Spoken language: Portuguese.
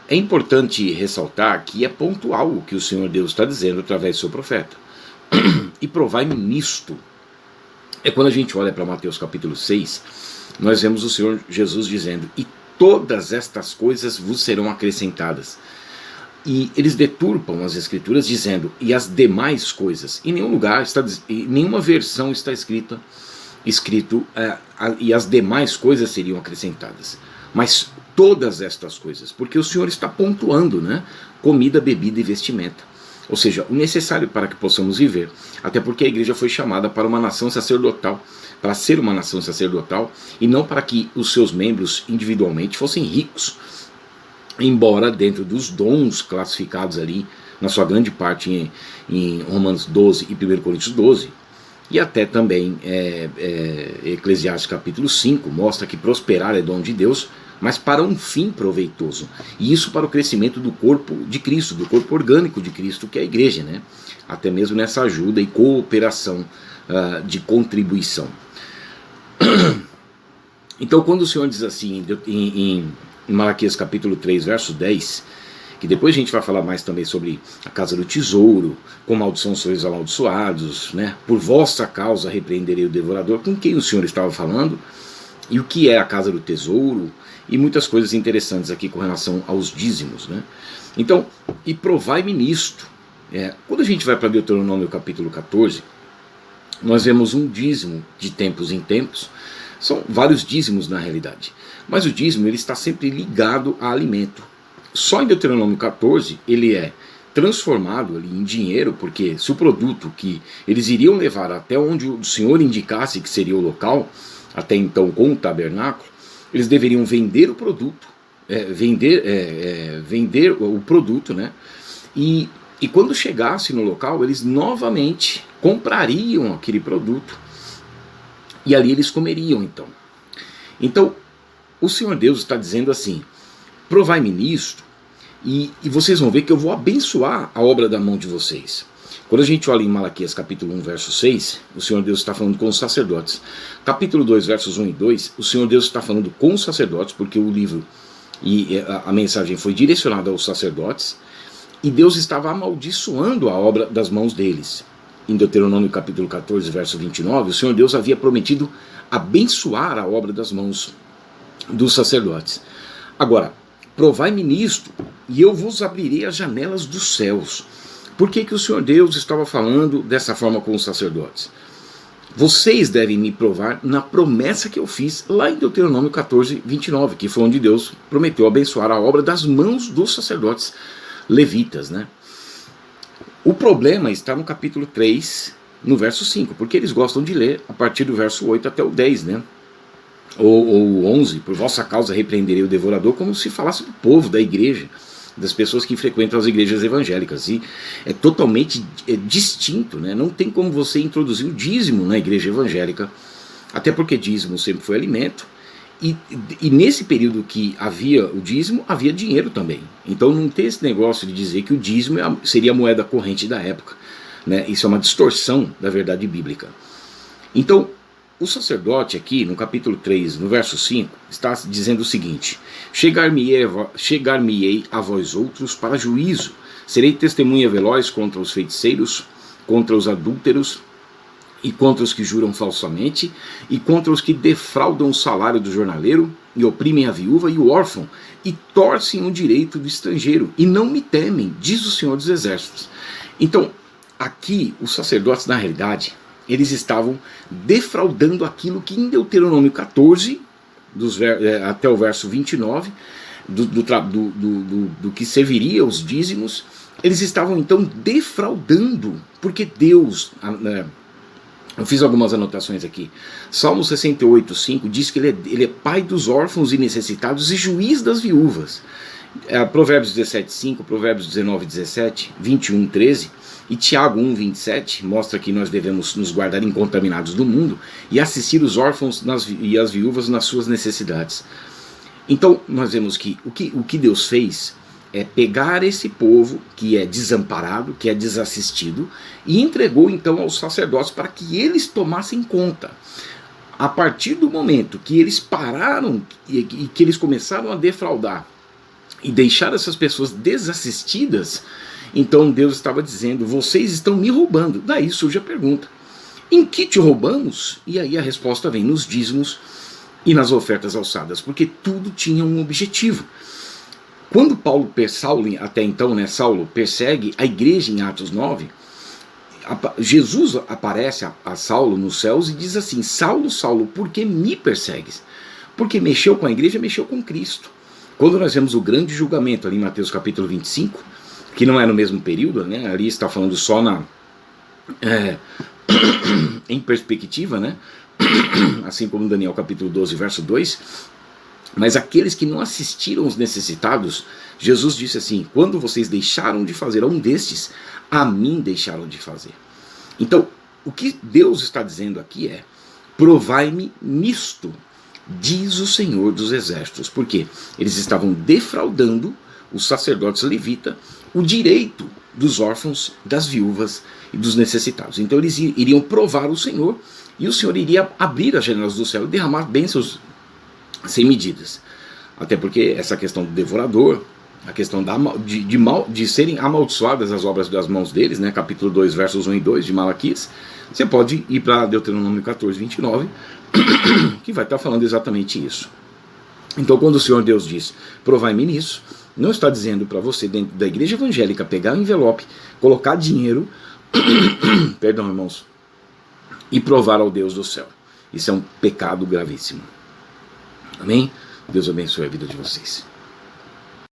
É importante ressaltar que é pontual o que o Senhor Deus está dizendo através do seu profeta. E provai-me nisto. É quando a gente olha para Mateus capítulo 6, nós vemos o Senhor Jesus dizendo: e todas estas coisas vos serão acrescentadas. E eles deturpam as escrituras dizendo: e as demais coisas. Em nenhum lugar, em nenhuma versão está escrito e as demais coisas seriam acrescentadas. Mas todas estas coisas, porque o Senhor está pontuando, né? Comida, bebida e vestimenta. Ou seja, o necessário para que possamos viver. Até porque a igreja foi chamada para uma nação sacerdotal, para ser uma nação sacerdotal, e não para que os seus membros individualmente fossem ricos, embora dentro dos dons classificados ali, na sua grande parte em Romanos 12 e 1 Coríntios 12, e até também Eclesiastes capítulo 5, mostra que prosperar é dom de Deus, mas para um fim proveitoso. E isso para o crescimento do corpo de Cristo, do corpo orgânico de Cristo, que é a igreja, né? Até mesmo nessa ajuda e cooperação de contribuição. Então, quando o Senhor diz assim, em Malaquias capítulo 3, verso 10, que depois a gente vai falar mais também sobre a casa do tesouro, com maldição sois amaldiçoados, né? Por vossa causa repreenderei o devorador. Com quem o Senhor estava falando? E o que é a casa do tesouro? E muitas coisas interessantes aqui com relação aos dízimos, né? Então, e provai-me nisto. Quando a gente vai para Deuteronômio capítulo 14, nós vemos um dízimo de tempos em tempos. São vários dízimos na realidade, mas o dízimo ele está sempre ligado a alimento. Só em Deuteronômio 14 ele é transformado ali em dinheiro, porque se o produto que eles iriam levar até onde o Senhor indicasse que seria o local, até então com o tabernáculo, eles deveriam vender o produto, vender o produto, né? E quando chegasse no local, eles novamente comprariam aquele produto e ali eles comeriam então. Então, o Senhor Deus está dizendo assim: provai-me nisto, e vocês vão ver que eu vou abençoar a obra da mão de vocês. Quando a gente olha em Malaquias capítulo 1, verso 6, o Senhor Deus está falando com os sacerdotes. Capítulo 2, versos 1 e 2, o Senhor Deus está falando com os sacerdotes, porque o livro e a mensagem foi direcionada aos sacerdotes, e Deus estava amaldiçoando a obra das mãos deles. Em Deuteronômio capítulo 14, verso 29, o Senhor Deus havia prometido abençoar a obra das mãos dos sacerdotes. Agora, provai-me nisto, e eu vos abrirei as janelas dos céus. Por que o Senhor Deus estava falando dessa forma com os sacerdotes? Vocês devem me provar na promessa que eu fiz lá em Deuteronômio 14, 29, que foi onde Deus prometeu abençoar a obra das mãos dos sacerdotes levitas, né? O problema está no capítulo 3, no verso 5, porque eles gostam de ler a partir do verso 8 até o 10, né? Ou 11, por vossa causa repreenderei o devorador, como se falasse do povo, da igreja, das pessoas que frequentam as igrejas evangélicas. E é totalmente distinto, né? Não tem como você introduzir o dízimo na igreja evangélica, até porque dízimo sempre foi alimento, e nesse período que havia o dízimo, havia dinheiro também. Então não tem esse negócio de dizer que o dízimo seria a moeda corrente da época, né? Isso é uma distorção da verdade bíblica. Então, o sacerdote aqui, no capítulo 3, no verso 5, está dizendo o seguinte: chegar-me-ei a vós outros para juízo, serei testemunha veloz contra os feiticeiros, contra os adúlteros, e contra os que juram falsamente, e contra os que defraudam o salário do jornaleiro, e oprimem a viúva e o órfão, e torcem o direito do estrangeiro, e não me temem, diz o Senhor dos Exércitos. Então, aqui, os sacerdotes, na realidade, eles estavam defraudando aquilo que em Deuteronômio 14, até o verso 29, do que serviria os dízimos, eles estavam então defraudando, porque Deus... Eu fiz algumas anotações aqui. Salmo 68, 5 diz que ele é pai dos órfãos e necessitados e juiz das viúvas. Provérbios 17, 5, Provérbios 19, 17, 21, 13 e Tiago 1, 27 mostra que nós devemos nos guardar incontaminados do mundo e assistir os órfãos e as viúvas nas suas necessidades. Então nós vemos que o que Deus fez é pegar esse povo que é desamparado, que é desassistido, e entregou então aos sacerdotes para que eles tomassem conta. A partir do momento que eles pararam e que eles começaram a defraudar e deixar essas pessoas desassistidas, então Deus estava dizendo: vocês estão me roubando. Daí surge a pergunta: em que te roubamos? E aí a resposta vem nos dízimos e nas ofertas alçadas, porque tudo tinha um objetivo. Quando Saulo, até então, né, Saulo persegue a igreja em Atos 9, Jesus aparece a Saulo nos céus e diz assim: Saulo, Saulo, por que me persegues? Porque mexeu com a igreja, mexeu com Cristo. Quando nós vemos o grande julgamento ali em Mateus capítulo 25, que não é no mesmo período, né, ali está falando só em perspectiva, né, assim como Daniel capítulo 12, verso 2, mas aqueles que não assistiram os necessitados, Jesus disse assim: quando vocês deixaram de fazer a um destes, a mim deixaram de fazer. Então, o que Deus está dizendo aqui é: provai-me nisto, diz o Senhor dos Exércitos. Porque eles estavam defraudando os sacerdotes levitas o direito dos órfãos, das viúvas e dos necessitados. Então eles iriam provar o Senhor, e o Senhor iria abrir as janelas do céu e derramar bênçãos sem medidas. Até porque essa questão do devorador, a questão de serem amaldiçoadas as obras das mãos deles, né, capítulo 2, versos 1 e 2 de Malaquias, você pode ir para Deuteronômio 14, 29, que vai estar falando exatamente isso. Então, quando o Senhor Deus diz: provai-me nisso, não está dizendo para você, dentro da igreja evangélica, pegar um envelope, colocar dinheiro, perdão, irmãos, e provar ao Deus do céu. Isso é um pecado gravíssimo. Amém? Deus abençoe a vida de vocês.